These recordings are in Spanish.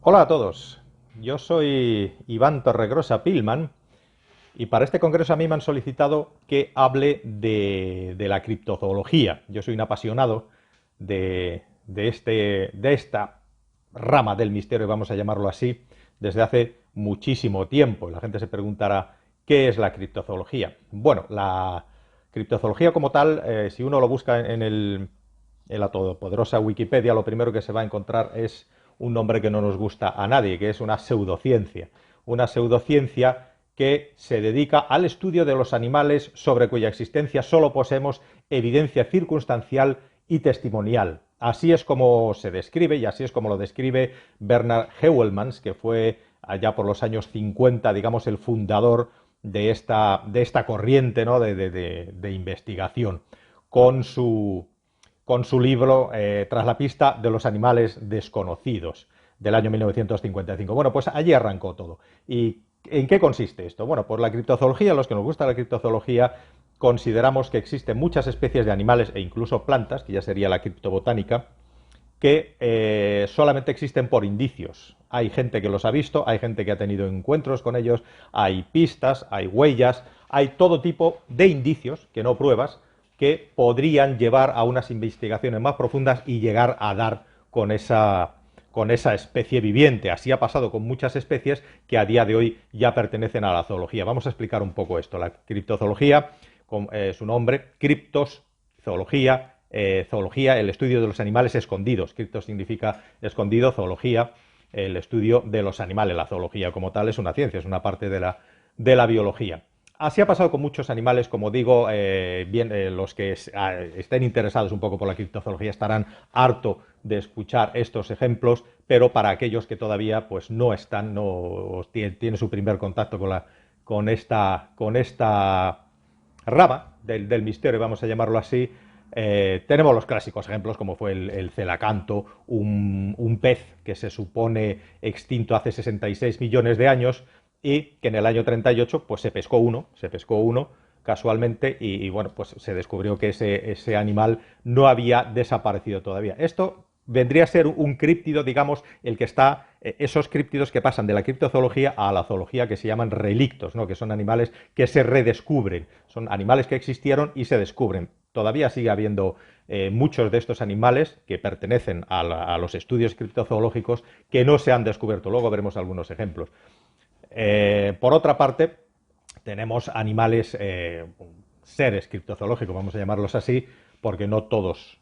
Hola a todos, yo soy Iván Torregrosa Pilman y para este congreso a mí me han solicitado que hable de la criptozoología. Yo soy un apasionado de esta rama del misterio, vamos a llamarlo así, desde hace muchísimo tiempo. La gente se preguntará, ¿qué es la criptozoología? Bueno, la criptozoología como tal, si uno lo busca en la todopoderosa Wikipedia, lo primero que se va a encontrar es un nombre que no nos gusta a nadie, que es una pseudociencia. Una pseudociencia que se dedica al estudio de los animales sobre cuya existencia solo poseemos evidencia circunstancial y testimonial. Así es como se describe y así es como lo describe Bernard Heuvelmans, que fue allá por los años 50, digamos, el fundador de esta corriente, ¿no?, de investigación, con su, con su libro Tras la pista de los animales desconocidos, del año 1955. Bueno, pues allí arrancó todo. ¿Y en qué consiste esto? Bueno, pues la criptozoología, los que nos gusta la criptozoología, consideramos que existen muchas especies de animales e incluso plantas, que ya sería la criptobotánica, que solamente existen por indicios. Hay gente que los ha visto, hay gente que ha tenido encuentros con ellos, hay pistas, hay huellas, hay todo tipo de indicios, que no pruebas, que podrían llevar a unas investigaciones más profundas y llegar a dar con esa especie viviente. Así ha pasado con muchas especies que a día de hoy ya pertenecen a la zoología. Vamos a explicar un poco esto. La criptozoología, su nombre, criptos, zoología, zoología, el estudio de los animales escondidos. Cripto significa escondido, zoología, el estudio de los animales. La zoología como tal es una ciencia, es una parte de la biología. Así ha pasado con muchos animales, como digo, los que estén interesados un poco por la criptozoología estarán harto de escuchar estos ejemplos, pero para aquellos que todavía pues no están, no tienen su primer contacto con esta rama del misterio, vamos a llamarlo así, tenemos los clásicos ejemplos como fue el celacanto, un pez que se supone extinto hace 66 millones de años y que en el año 38 pues se pescó uno casualmente y bueno, pues se descubrió que ese animal no había desaparecido todavía. Esto vendría a ser un críptido, digamos, el que está, esos críptidos que pasan de la criptozoología a la zoología, que se llaman relictos, ¿no?, que son animales que se redescubren, son animales que existieron y se descubren. Todavía sigue habiendo muchos de estos animales que pertenecen a los estudios criptozoológicos que no se han descubierto. Luego veremos algunos ejemplos. Por otra parte, tenemos animales, seres criptozoológicos, vamos a llamarlos así, porque no todos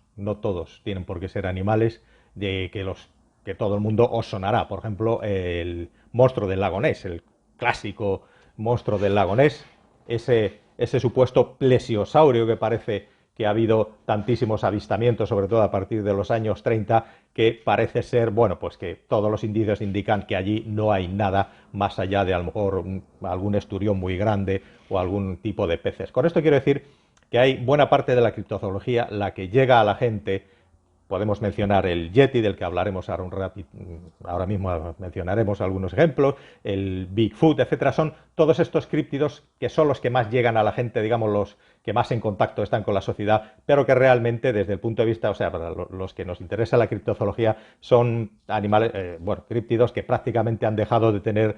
tienen por qué ser animales que todo el mundo os sonará. Por ejemplo, el monstruo del lago Ness, el clásico monstruo del lago Ness, ese supuesto plesiosaurio que parece que ha habido tantísimos avistamientos, sobre todo a partir de los años 30, que parece ser, bueno, pues que todos los indicios indican que allí no hay nada más allá de a lo mejor algún esturión muy grande o algún tipo de peces. Con esto quiero decir que hay buena parte de la criptozoología la que llega a la gente. Podemos mencionar el Yeti, del que hablaremos ahora mismo mencionaremos algunos ejemplos, el Bigfoot, etcétera. Son todos estos críptidos que son los que más llegan a la gente, digamos, los que más en contacto están con la sociedad, pero que realmente, desde el punto de vista, o sea, para los que nos interesa la criptozoología, son animales, bueno, críptidos que prácticamente han dejado de tener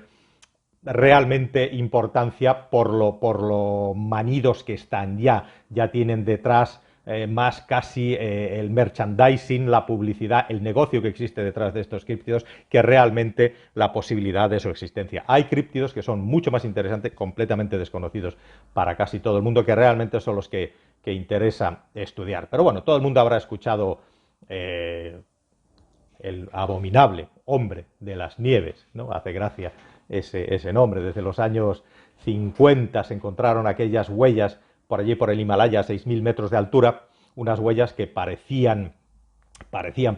realmente importancia por lo manidos que están ya tienen detrás más casi el merchandising, la publicidad, el negocio que existe detrás de estos críptidos que realmente la posibilidad de su existencia. Hay críptidos que son mucho más interesantes, completamente desconocidos para casi todo el mundo, que realmente son los que interesa estudiar. Pero bueno, todo el mundo habrá escuchado el abominable hombre de las nieves, ¿no? Hace gracia ese nombre. Desde los años 50 se encontraron aquellas huellas por allí por el Himalaya a 6.000 metros de altura, unas huellas que parecían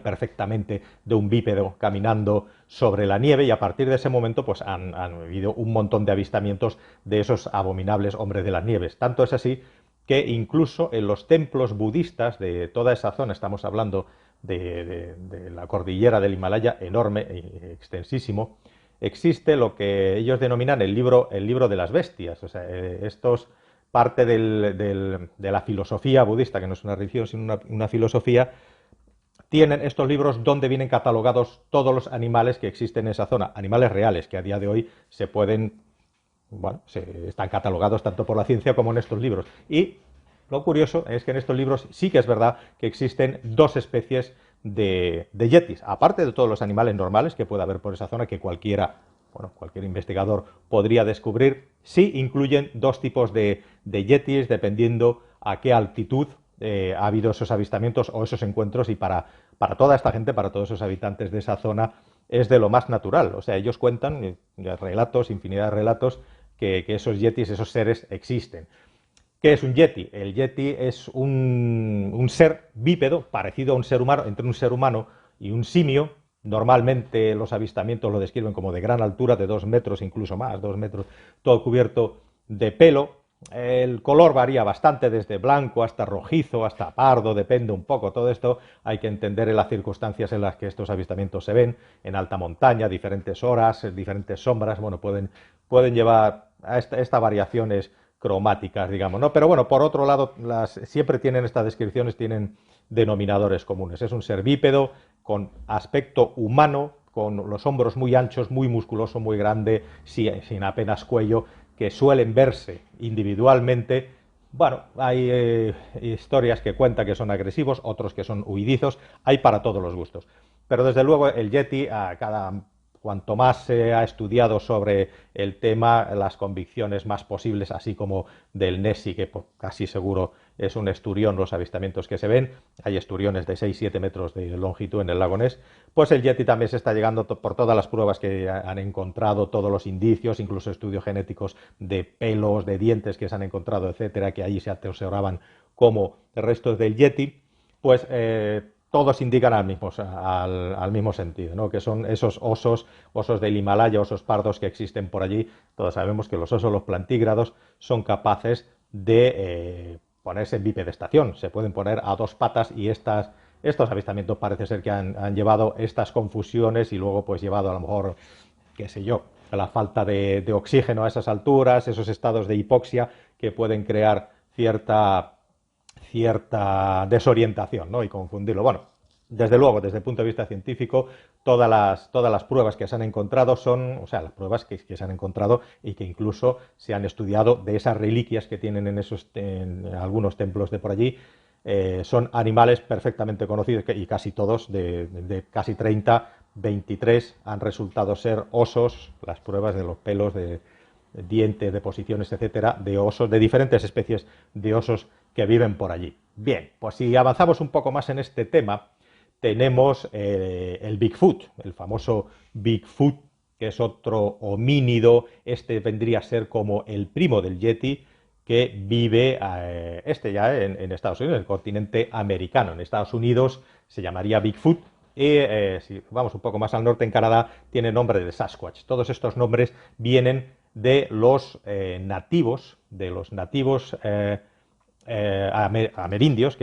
perfectamente de un bípedo caminando sobre la nieve, y a partir de ese momento pues han habido un montón de avistamientos de esos abominables hombres de las nieves. Tanto es así que incluso en los templos budistas de toda esa zona, estamos hablando de la cordillera del Himalaya, enorme e extensísimo, existe lo que ellos denominan el libro de las bestias. O sea, estos parte de la filosofía budista, que no es una religión, sino una filosofía, tienen estos libros donde vienen catalogados todos los animales que existen en esa zona, animales reales que a día de hoy se pueden, bueno, están catalogados tanto por la ciencia como en estos libros. Y lo curioso es que en estos libros sí que es verdad que existen dos especies de yetis, aparte de todos los animales normales que puede haber por esa zona que cualquier investigador podría descubrir, sí incluyen dos tipos de yetis dependiendo a qué altitud ha habido esos avistamientos o esos encuentros y para toda esta gente, para todos esos habitantes de esa zona, es de lo más natural. O sea, ellos cuentan relatos, infinidad de relatos, que esos yetis, esos seres existen. ¿Qué es un yeti? El yeti es un ser bípedo, parecido a un ser humano, entre un ser humano y un simio. Normalmente los avistamientos lo describen como de gran altura, de 2 metros, incluso más, 2 metros, todo cubierto de pelo. El color varía bastante, desde blanco hasta rojizo, hasta pardo, depende un poco. Todo esto hay que entender en las circunstancias en las que estos avistamientos se ven, en alta montaña, diferentes horas, diferentes sombras, bueno, pueden llevar a esta variaciones cromáticas, digamos, ¿no? Pero bueno, por otro lado, siempre tienen estas descripciones, tienen denominadores comunes. Es un ser bípedo, con aspecto humano, con los hombros muy anchos, muy musculoso, muy grande, sin apenas cuello, que suelen verse individualmente. Bueno, hay historias que cuentan que son agresivos, otros que son huidizos, hay para todos los gustos. Pero desde luego el Yeti, cuanto más se ha estudiado sobre el tema, las convicciones más posibles, así como del Nessie, que casi seguro es un esturión los avistamientos que se ven, hay esturiones de 6-7 metros de longitud en el lago Ness, pues el Yeti también se está llegando por todas las pruebas que han encontrado, todos los indicios, incluso estudios genéticos de pelos, de dientes que se han encontrado, etcétera, que allí se atesoraban como restos del Yeti, pues todos indican al mismo sentido, ¿no? Que son esos osos del Himalaya, osos pardos que existen por allí. Todos sabemos que los osos, los plantígrados, son capaces de ponerse en bipedestación, se pueden poner a dos patas y estos avistamientos parece ser que han llevado estas confusiones y luego pues llevado a lo mejor, qué sé yo, a la falta de oxígeno a esas alturas, esos estados de hipoxia que pueden crear cierta desorientación, ¿no? Y confundirlo. Bueno, desde luego, desde el punto de vista científico, todas las pruebas que se han encontrado son, o sea, las pruebas que se han encontrado y que incluso se han estudiado de esas reliquias que tienen en algunos templos de por allí, son animales perfectamente conocidos y casi todos, de casi 30, 23 han resultado ser osos, las pruebas de los pelos, de dientes, de posiciones, etcétera, de osos, de diferentes especies de osos que viven por allí. Bien, pues si avanzamos un poco más en este tema, tenemos el Bigfoot, el famoso Bigfoot, que es otro homínido, este vendría a ser como el primo del Yeti, que vive ya en Estados Unidos, en el continente americano. En Estados Unidos se llamaría Bigfoot y si vamos un poco más al norte, en Canadá, tiene nombre de Sasquatch. Todos estos nombres vienen de los nativos, amerindios,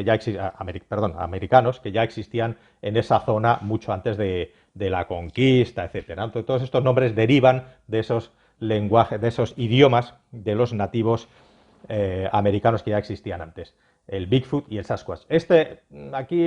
americanos, que ya existían en esa zona mucho antes de la conquista, etcétera. Entonces, todos estos nombres derivan de esos lenguajes, de esos idiomas de los nativos americanos que ya existían antes, el Bigfoot y el Sasquatch. Aquí,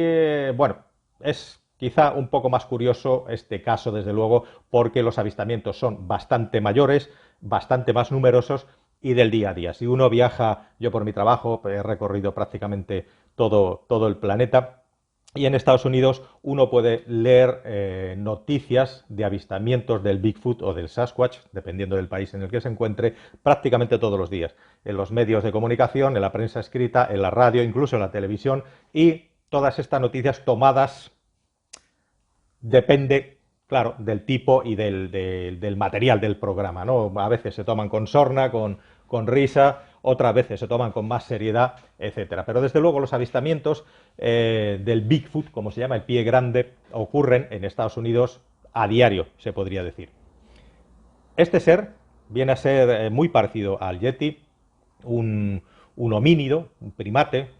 bueno, es quizá un poco más curioso este caso, desde luego, porque los avistamientos son bastante mayores, bastante más numerosos y del día a día. Si uno viaja, yo por mi trabajo he recorrido prácticamente todo el planeta, y en Estados Unidos uno puede leer noticias de avistamientos del Bigfoot o del Sasquatch, dependiendo del país en el que se encuentre, prácticamente todos los días. En los medios de comunicación, en la prensa escrita, en la radio, incluso en la televisión, y todas estas noticias tomadas depende, claro, del tipo y del material del programa, ¿no? A veces se toman con sorna, con risa, otras veces se toman con más seriedad, etcétera. Pero desde luego los avistamientos del Bigfoot, como se llama, el pie grande, ocurren en Estados Unidos a diario, se podría decir. Este ser viene a ser muy parecido al Yeti, un homínido, un primate,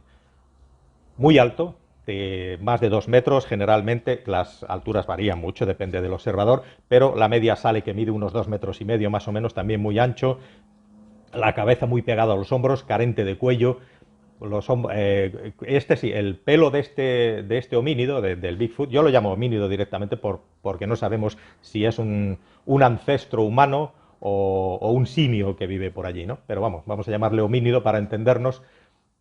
muy alto, de más de 2 metros, generalmente las alturas varían mucho, depende del observador, pero la media sale que mide unos 2,5 metros más o menos, también muy ancho, la cabeza muy pegada a los hombros, carente de cuello, Este sí, el pelo de este homínido, del Bigfoot, yo lo llamo homínido directamente porque no sabemos si es un ancestro humano o un simio que vive por allí, ¿no? Pero vamos a llamarle homínido para entendernos.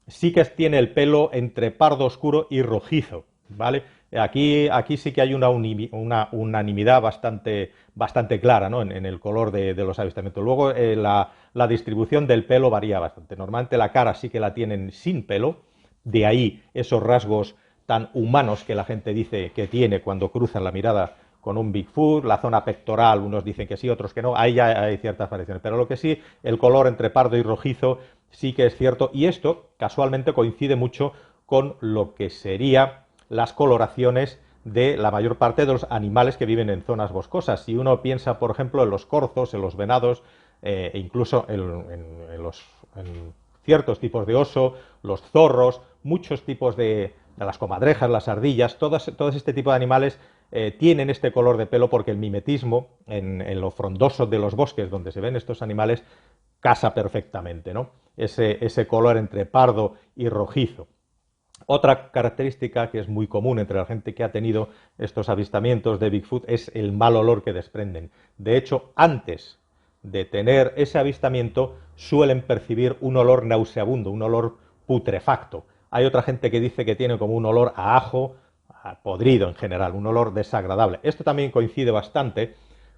Sí que tiene el pelo entre pardo oscuro y rojizo, ¿vale? Aquí sí que hay una unanimidad bastante clara, ¿no? En el color de los avistamientos. Luego, la distribución del pelo varía bastante. Normalmente la cara sí que la tienen sin pelo, de ahí esos rasgos tan humanos que la gente dice que tiene cuando cruzan la mirada con un Bigfoot, la zona pectoral, unos dicen que sí, otros que no, ahí ya hay ciertas variaciones. Pero lo que sí, el color entre pardo y rojizo sí que es cierto, y esto casualmente coincide mucho con lo que sería las coloraciones de la mayor parte de los animales que viven en zonas boscosas. Si uno piensa, por ejemplo, en los corzos, en los venados, e incluso en ciertos tipos de oso, los zorros, muchos tipos de las comadrejas, las ardillas, todos este tipo de animales tienen este color de pelo porque el mimetismo en lo frondoso de los bosques donde se ven estos animales casa perfectamente, ¿no? Ese color entre pardo y rojizo. Otra característica que es muy común entre la gente que ha tenido estos avistamientos de Bigfoot es el mal olor que desprenden. De hecho, antes de tener ese avistamiento suelen percibir un olor nauseabundo, un olor putrefacto. Hay otra gente que dice que tiene como un olor a ajo, a podrido en general, un olor desagradable. Esto también coincide bastante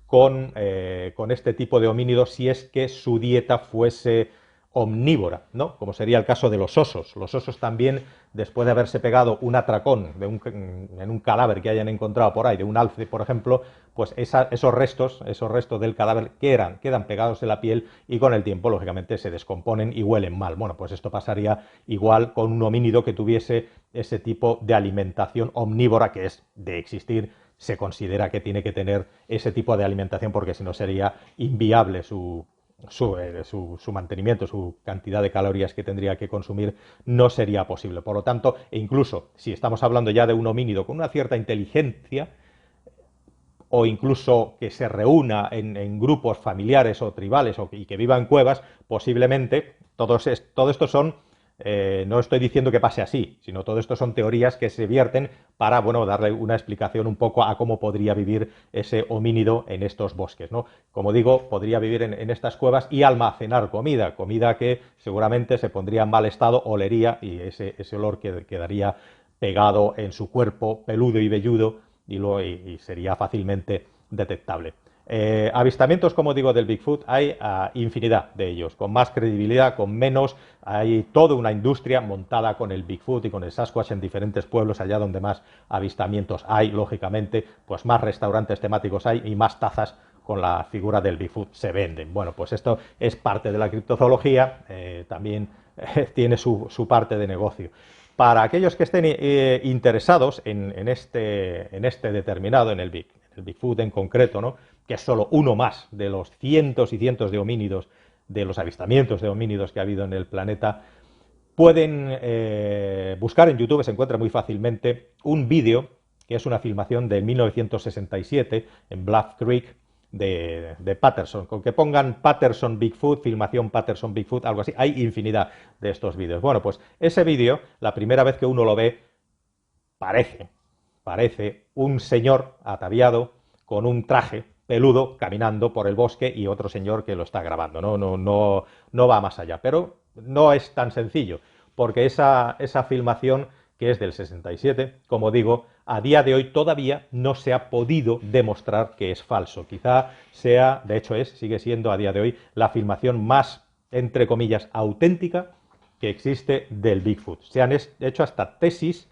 con este tipo de homínidos si es que su dieta fuese omnívora, ¿no? Como sería el caso de los osos. Los osos también, después de haberse pegado un atracón en un cadáver que hayan encontrado por ahí, de un alce, por ejemplo, pues esos restos del cadáver quedan pegados en la piel y con el tiempo, lógicamente, se descomponen y huelen mal. Bueno, pues esto pasaría igual con un homínido que tuviese ese tipo de alimentación omnívora, que es de existir, se considera que tiene que tener ese tipo de alimentación porque si no sería inviable su mantenimiento, su cantidad de calorías que tendría que consumir no sería posible. Por lo tanto, e incluso si estamos hablando ya de un homínido con una cierta inteligencia o incluso que se reúna en grupos familiares o tribales y que viva en cuevas, posiblemente todo esto son no estoy diciendo que pase así, sino todo esto son teorías que se vierten para, bueno, darle una explicación un poco a cómo podría vivir ese homínido en estos bosques, ¿no? Como digo, podría vivir en estas cuevas y almacenar comida que seguramente se pondría en mal estado, olería y ese olor quedaría pegado en su cuerpo peludo y velludo y sería fácilmente detectable. Avistamientos, como digo, del Bigfoot hay infinidad de ellos, con más credibilidad, con menos. Hay toda una industria montada con el Bigfoot y con el Sasquatch en diferentes pueblos, allá donde más avistamientos hay, lógicamente, pues más restaurantes temáticos hay y más tazas con la figura del Bigfoot se venden. Bueno, pues esto es parte de la criptozoología, también tiene su parte de negocio. Para aquellos que estén interesados en este determinado, en el Bigfoot en concreto, ¿no? Que es solo uno más de los cientos y cientos de homínidos, de los avistamientos de homínidos que ha habido en el planeta, pueden buscar en YouTube, se encuentra muy fácilmente, un vídeo que es una filmación de 1967 en Bluff Creek de Patterson. Con que pongan Patterson Bigfoot, filmación Patterson Bigfoot, algo así, hay infinidad de estos vídeos. Bueno, pues ese vídeo, la primera vez que uno lo ve, parece un señor ataviado con un traje peludo caminando por el bosque y otro señor que lo está grabando. No va más allá. Pero no es tan sencillo, porque esa filmación, que es del 67, como digo, a día de hoy todavía no se ha podido demostrar que es falso. Quizá sea, de hecho sigue siendo a día de hoy la filmación más, entre comillas, auténtica que existe del Bigfoot. Se han hecho hasta tesis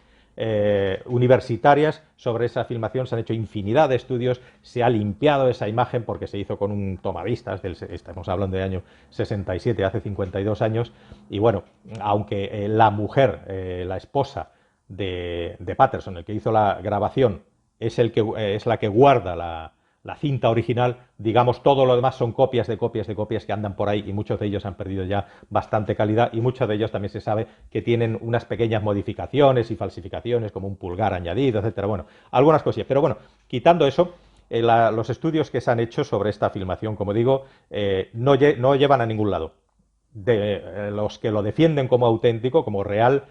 universitarias sobre esa filmación, se han hecho infinidad de estudios, se ha limpiado esa imagen porque se hizo con un tomavistas, estamos hablando de año 67, hace 52 años, y bueno, aunque la mujer, la esposa de Patterson, el que hizo la grabación, es la que guarda la cinta original, digamos, todo lo demás son copias de copias de copias que andan por ahí y muchos de ellos han perdido ya bastante calidad y muchos de ellos también se sabe que tienen unas pequeñas modificaciones y falsificaciones como un pulgar añadido, etcétera. Bueno, algunas cosillas, pero bueno, quitando eso, los estudios que se han hecho sobre esta filmación, como digo, no llevan a ningún lado. los que lo defienden como auténtico, como real,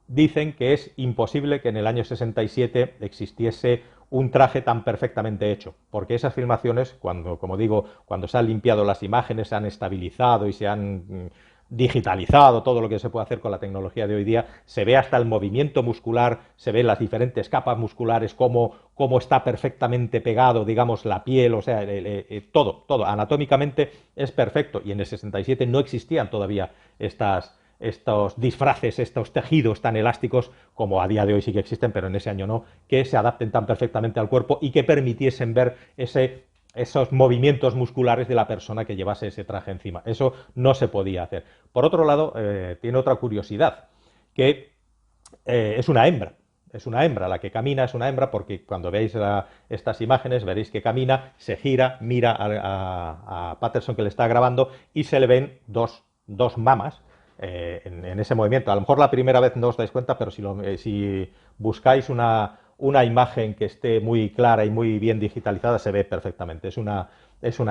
dicen que es imposible que en el año 67 existiese un traje tan perfectamente hecho, porque esas filmaciones, cuando, como digo, cuando se han limpiado las imágenes, se han estabilizado y se han digitalizado todo lo que se puede hacer con la tecnología de hoy día, se ve hasta el movimiento muscular, se ven las diferentes capas musculares, cómo está perfectamente pegado, digamos, la piel, o sea, todo, anatómicamente es perfecto, y en el 67 no existían todavía estos disfraces, estos tejidos tan elásticos como a día de hoy sí que existen, pero en ese año no, que se adapten tan perfectamente al cuerpo y que permitiesen ver esos movimientos musculares de la persona que llevase ese traje encima. Eso no se podía hacer. Por otro lado, tiene otra curiosidad, que es una hembra. Es una hembra, la que camina es una hembra, porque cuando veáis estas imágenes veréis que camina, se gira, mira a Patterson que le está grabando y se le ven dos mamas en ese movimiento. A lo mejor la primera vez no os dais cuenta, pero si buscáis una imagen que esté muy clara y muy bien digitalizada, se ve perfectamente. Es una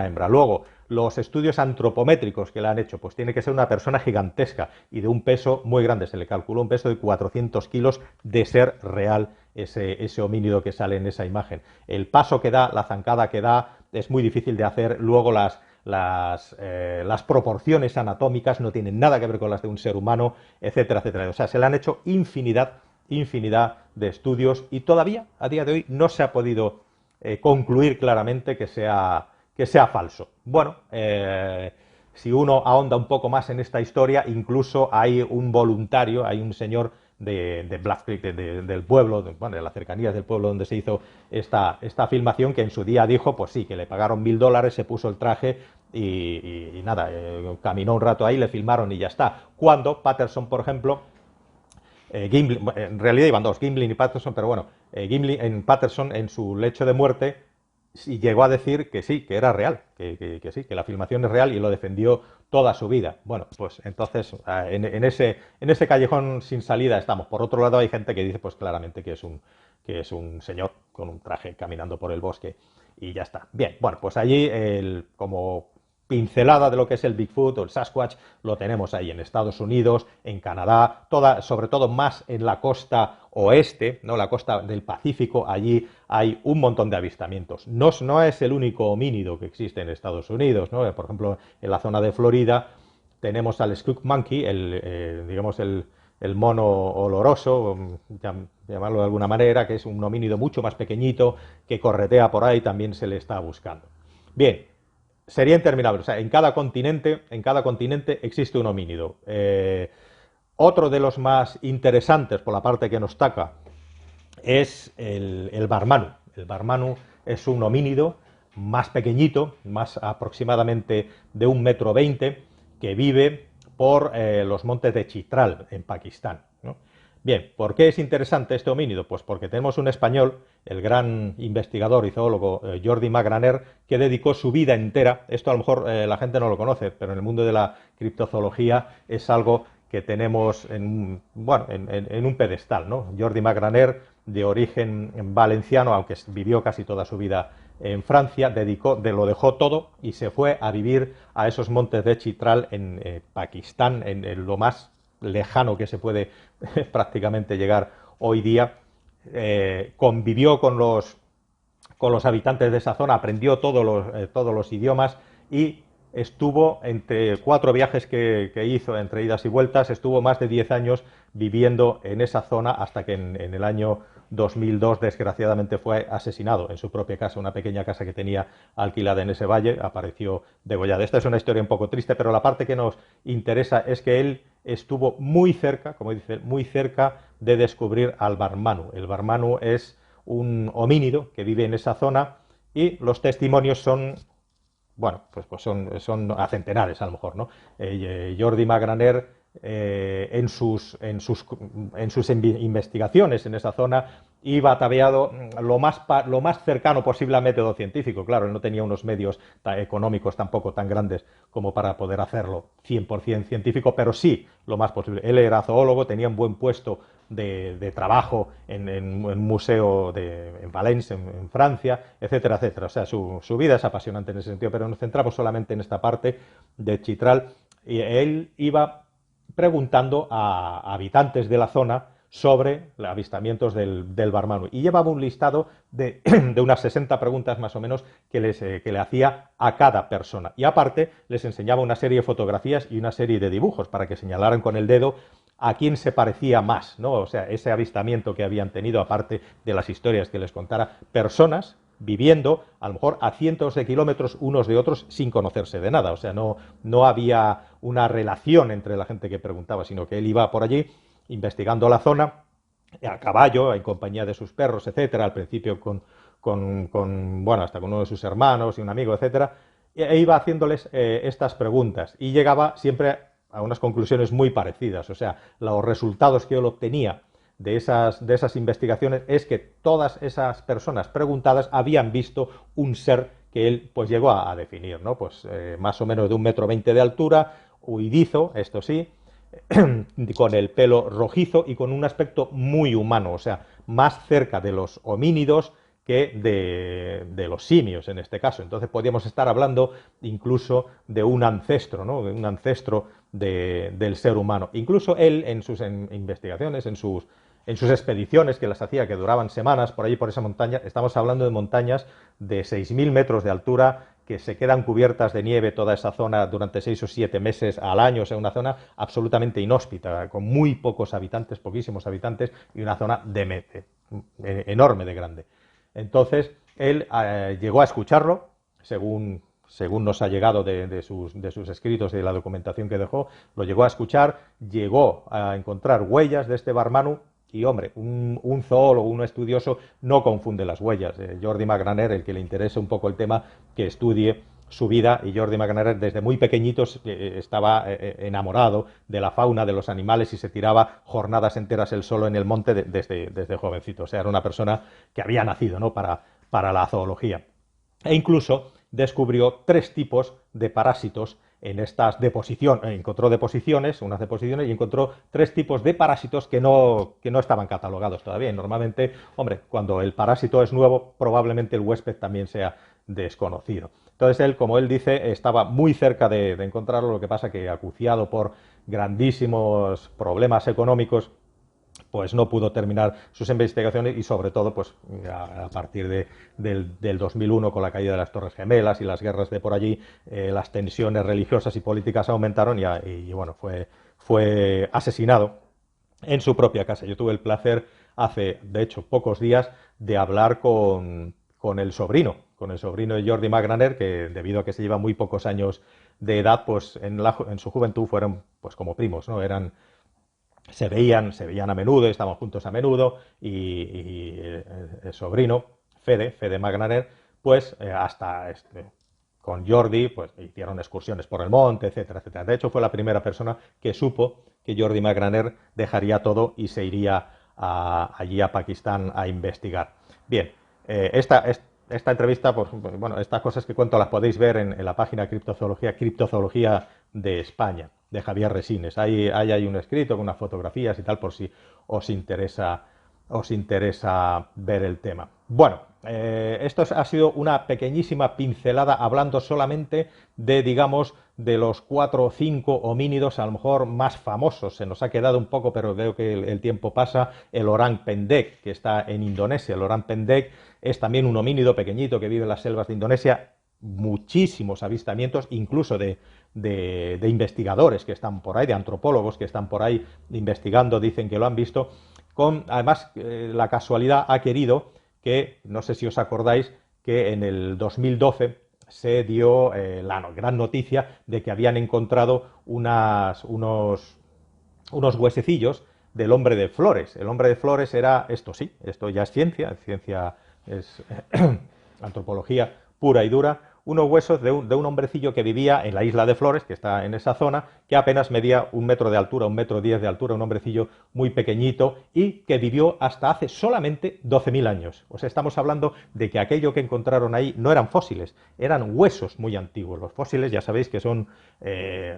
hembra. Luego, los estudios antropométricos que le han hecho, pues tiene que ser una persona gigantesca y de un peso muy grande. Se le calculó un peso de 400 kilos de ser real ese homínido que sale en esa imagen. El paso que da, la zancada que da, es muy difícil de hacer. Luego las proporciones anatómicas no tienen nada que ver con las de un ser humano, etcétera, etcétera. O sea, se le han hecho infinidad de estudios y todavía, a día de hoy, no se ha podido concluir claramente que sea falso. Bueno, si uno ahonda un poco más en esta historia, incluso hay un voluntario, hay un señor de Black Creek, del pueblo, bueno, de las cercanías del pueblo donde se hizo esta filmación, que en su día dijo, pues sí, que le pagaron $1000, se puso el traje y nada, caminó un rato ahí, le filmaron y ya está. Cuando Patterson, por ejemplo, Gimli, en realidad iban dos, Gimli y Patterson, pero bueno, Patterson en su lecho de muerte sí llegó a decir que sí, que era real, que sí, que la filmación es real y lo defendió toda su vida. Bueno, pues entonces en ese callejón sin salida estamos. Por otro lado hay gente que dice pues claramente que es un señor con un traje caminando por el bosque y ya está. Bien, bueno, pues allí como pincelada de lo que es el Bigfoot o el Sasquatch lo tenemos ahí en Estados Unidos, en Canadá, sobre todo más en la costa oeste, ¿no? La costa del Pacífico, allí hay un montón de avistamientos. No es el único homínido que existe en Estados Unidos, ¿no? Por ejemplo, en la zona de Florida tenemos al skunk monkey, digamos el mono oloroso, llamarlo de alguna manera, que es un homínido mucho más pequeñito, que corretea por ahí, también se le está buscando. Bien, sería interminable. O sea, en cada continente existe un homínido. Otro de los más interesantes, por la parte que nos toca, es el barmanu. El barmanu es un homínido más pequeñito, más aproximadamente de 1,20 m, que vive por los montes de Chitral, en Pakistán, ¿no? Bien, ¿por qué es interesante este homínido? Pues porque tenemos un español, el gran investigador y zoólogo Jordi Magraner, que dedicó su vida entera, esto a lo mejor la gente no lo conoce, pero en el mundo de la criptozoología es algo que tenemos bueno, en un pedestal, ¿no? Jordi Magraner, de origen valenciano, aunque vivió casi toda su vida en Francia, lo dejó todo y se fue a vivir a esos montes de Chitral en Pakistán, en lo más lejano que se puede prácticamente llegar hoy día. Convivió con los habitantes de esa zona, aprendió todos los idiomas y estuvo entre 4 viajes que hizo, entre idas y vueltas, estuvo más de 10 años viviendo en esa zona hasta que en el año 2002 desgraciadamente fue asesinado en su propia casa, una pequeña casa que tenía alquilada en ese valle, apareció degollado. Esta es una historia un poco triste, pero la parte que nos interesa es que él estuvo muy cerca, como dice, muy cerca de descubrir al barmanu. El barmanu es un homínido que vive en esa zona y los testimonios son, bueno, pues son a centenares a lo mejor, ¿no? Jordi Magraner en sus investigaciones en esa zona iba ataviado lo más cercano posible al método científico. Claro, él no tenía unos medios económicos tampoco tan grandes como para poder hacerlo 100% científico, pero sí lo más posible. Él era zoólogo, tenía un buen puesto de trabajo en un museo en Valence, en Francia, etcétera, etcétera. O sea, su vida es apasionante en ese sentido, pero nos centramos solamente en esta parte de Chitral. Y él iba preguntando a habitantes de la zona sobre avistamientos del Barmanu. Y llevaba un listado de unas 60 preguntas más o menos que le hacía a cada persona. Y aparte les enseñaba una serie de fotografías y una serie de dibujos para que señalaran con el dedo a quién se parecía más, ¿no? O sea, ese avistamiento que habían tenido, aparte de las historias que les contara, personas viviendo a lo mejor a cientos de kilómetros unos de otros sin conocerse de nada. O sea, no había una relación entre la gente que preguntaba, sino que él iba por allí investigando la zona a caballo, en compañía de sus perros, etcétera, al principio bueno, hasta con uno de sus hermanos y un amigo, etcétera, e iba haciéndoles estas preguntas y llegaba siempre a unas conclusiones muy parecidas. O sea, los resultados que él obtenía de esas investigaciones es que todas esas personas preguntadas habían visto un ser que él pues llegó a definir, ¿no? Pues más o menos de 1,20 m de altura, huidizo, esto sí, con el pelo rojizo y con un aspecto muy humano, o sea, más cerca de los homínidos que de los simios en este caso. Entonces podríamos estar hablando incluso de un ancestro, ¿no? De un ancestro del ser humano. Incluso él en sus investigaciones, en sus expediciones que las hacía, que duraban semanas por allí, por esa montaña, estamos hablando de montañas de 6.000 metros de altura, que se quedan cubiertas de nieve toda esa zona durante 6 o 7 meses al año, o sea, una zona absolutamente inhóspita, con muy pocos habitantes, poquísimos habitantes, y una zona enorme de grande. Entonces, él llegó a escucharlo, según nos ha llegado de sus escritos y de la documentación que dejó, lo llegó a escuchar, llegó a encontrar huellas de este Barmanu. Y hombre, un zoólogo, un estudioso, no confunde las huellas. Jordi Magraner, el que le interese un poco el tema, que estudie su vida. Y Jordi Magraner desde muy pequeñitos estaba enamorado de la fauna, de los animales, y se tiraba jornadas enteras él solo en el monte desde jovencito. O sea, era una persona que había nacido, ¿no?, para la zoología. E incluso descubrió 3 tipos de parásitos en estas deposiciones. Encontró unas deposiciones, y encontró 3 tipos de parásitos que no estaban catalogados todavía. Y normalmente, hombre, cuando el parásito es nuevo, probablemente el huésped también sea desconocido. Entonces él, como él dice, estaba muy cerca de encontrarlo, lo que pasa que, acuciado por grandísimos problemas económicos, pues no pudo terminar sus investigaciones, y sobre todo pues a partir del 2001, con la caída de las Torres Gemelas y las guerras de por allí, las tensiones religiosas y políticas aumentaron, y bueno, fue asesinado en su propia casa. Yo tuve el placer hace, de hecho, pocos días, de hablar con el sobrino de Jordi Magraner, que debido a que se lleva muy pocos años de edad, pues en su juventud fueron pues como primos, ¿no? Se veían a menudo, estaban juntos a menudo, y el sobrino, Fede Magraner, pues hasta con Jordi, pues hicieron excursiones por el monte, etcétera, etcétera. De hecho, fue la primera persona que supo que Jordi Magraner dejaría todo y se iría allí a Pakistán a investigar. Bien, esta entrevista, pues, bueno, estas cosas que cuento las podéis ver en la página Criptozoología de España, de Javier Resines. Ahí hay un escrito con unas fotografías y tal, por si os interesa ver el tema. Bueno, esto ha sido una pequeñísima pincelada, hablando solamente digamos, de los 4 o 5 homínidos a lo mejor más famosos. Se nos ha quedado un poco, pero veo que el tiempo pasa, el orang pendek, que está en Indonesia. El orang pendek es también un homínido pequeñito que vive en las selvas de Indonesia. Muchísimos avistamientos, incluso de investigadores que están por ahí, de antropólogos que están por ahí investigando, dicen que lo han visto. Además, la casualidad ha querido que, no sé si os acordáis, que en el 2012 se dio la gran noticia de que habían encontrado unos huesecillos del hombre de Flores. El hombre de Flores era, esto sí, esto ya es ciencia es antropología pura y dura, unos huesos de un hombrecillo que vivía en la isla de Flores, que está en esa zona, que apenas medía 1 metro de altura, 1,10 m de altura, un hombrecillo muy pequeñito, y que vivió hasta hace solamente 12.000 años. O sea, estamos hablando de que aquello que encontraron ahí no eran fósiles, eran huesos muy antiguos. Los fósiles ya sabéis que son,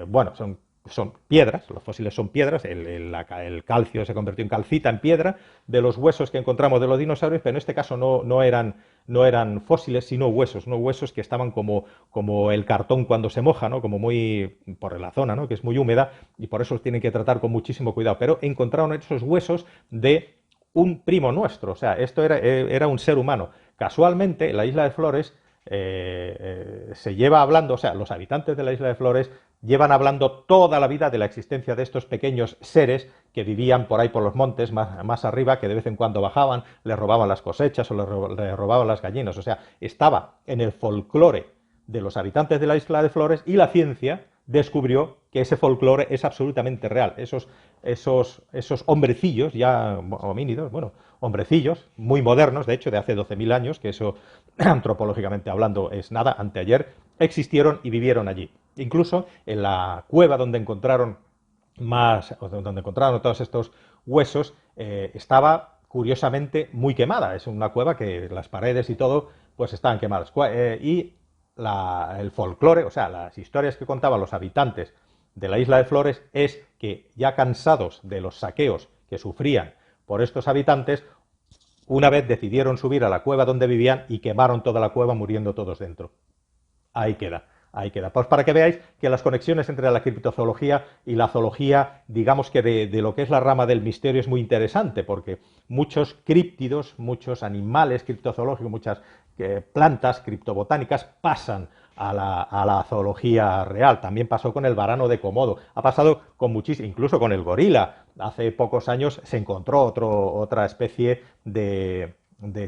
bueno, son son piedras, los fósiles son piedras, el calcio se convirtió en calcita, en piedra, de los huesos que encontramos de los dinosaurios, pero en este caso no eran fósiles, sino huesos, ¿no? Huesos que estaban como el cartón cuando se moja, ¿no? Como muy, por la zona, ¿no? Que es muy húmeda, y por eso los tienen que tratar con muchísimo cuidado, pero encontraron esos huesos de un primo nuestro, o sea, esto era un ser humano. Casualmente, la isla de Flores se lleva hablando, o sea, los habitantes de la isla de Flores llevan hablando toda la vida de la existencia de estos pequeños seres que vivían por ahí por los montes, más arriba, que de vez en cuando bajaban, les robaban las cosechas o les robaban las gallinas. O sea, estaba en el folclore de los habitantes de la isla de Flores y la ciencia descubrió que ese folclore es absolutamente real. Esos hombrecillos, ya homínidos, bueno, hombrecillos muy modernos, de hecho, de hace 12.000 años, que eso antropológicamente hablando es nada, anteayer, existieron y vivieron allí. Incluso en la cueva donde encontraron todos estos huesos, estaba curiosamente muy quemada. Es una cueva que las paredes y todo pues estaban quemadas. Y el folclore, o sea, las historias que contaban los habitantes de la isla de Flores es que ya cansados de los saqueos que sufrían por estos habitantes, una vez decidieron subir a la cueva donde vivían y quemaron toda la cueva muriendo todos dentro. Ahí queda. Ahí queda. Pues para que veáis que las conexiones entre la criptozoología y la zoología, digamos que de lo que es la rama del misterio es muy interesante, porque muchos críptidos, muchos animales criptozoológicos, muchas plantas criptobotánicas pasan a la zoología real. También pasó con el varano de Komodo, ha pasado con muchísimo, incluso con el gorila. Hace pocos años se encontró otra especie de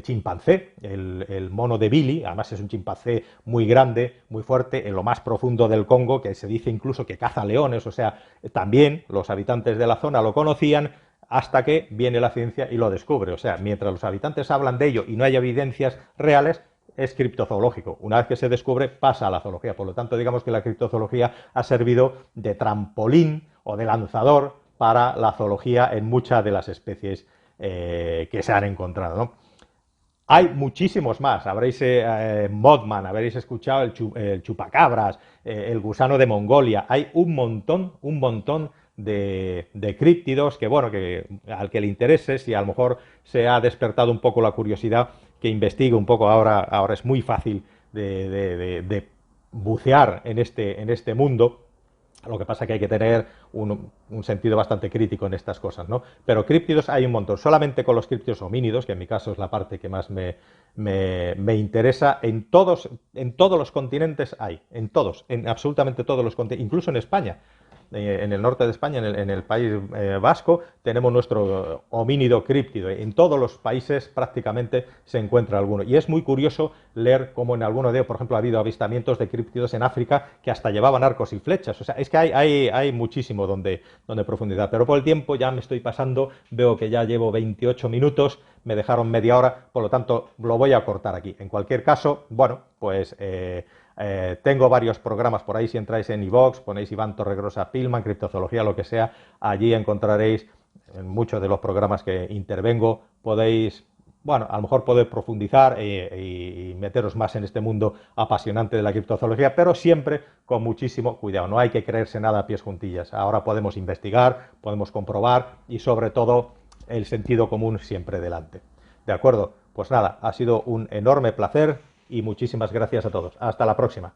chimpancé, el mono de Billy, además es un chimpancé muy grande, muy fuerte, en lo más profundo del Congo, que se dice incluso que caza leones, o sea, también los habitantes de la zona lo conocían hasta que viene la ciencia y lo descubre. O sea, mientras los habitantes hablan de ello y no hay evidencias reales, es criptozoológico. Una vez que se descubre, pasa a la zoología. Por lo tanto, digamos que la criptozoología ha servido de trampolín o de lanzador para la zoología en muchas de las especies que se han encontrado, ¿no? Hay muchísimos más. Habréis Mothman, habréis escuchado el chupacabras, el gusano de Mongolia. Hay un montón de críptidos que, bueno, que al que le interese, si a lo mejor se ha despertado un poco la curiosidad, que investigue un poco. Ahora es muy fácil de bucear en este mundo. Lo que pasa es que hay que tener un sentido bastante crítico en estas cosas, ¿no? Pero críptidos hay un montón. Solamente con los críptidos homínidos, que en mi caso es la parte que más me interesa, en todos los continentes hay. En absolutamente todos los continentes, incluso en España. En el norte de España, en el país vasco, tenemos nuestro homínido críptido. En todos los países prácticamente se encuentra alguno. Y es muy curioso leer cómo en alguno de ellos, por ejemplo, ha habido avistamientos de críptidos en África que hasta llevaban arcos y flechas. O sea, es que hay muchísimo donde profundidad. Pero por el tiempo ya me estoy pasando, veo que ya llevo 28 minutos, me dejaron media hora, por lo tanto lo voy a cortar aquí. En cualquier caso, bueno, pues tengo varios programas por ahí. Si entráis en iVoox, ponéis Iván Torregrosa Pilman, criptozoología, lo que sea, allí encontraréis en muchos de los programas que intervengo. Podéis, bueno, a lo mejor poder profundizar y meteros más en este mundo apasionante de la criptozoología, pero siempre con muchísimo cuidado. No hay que creerse nada a pies juntillas. Ahora podemos investigar, podemos comprobar y sobre todo el sentido común siempre delante. ¿De acuerdo? Pues nada, ha sido un enorme placer y muchísimas gracias a todos. Hasta la próxima.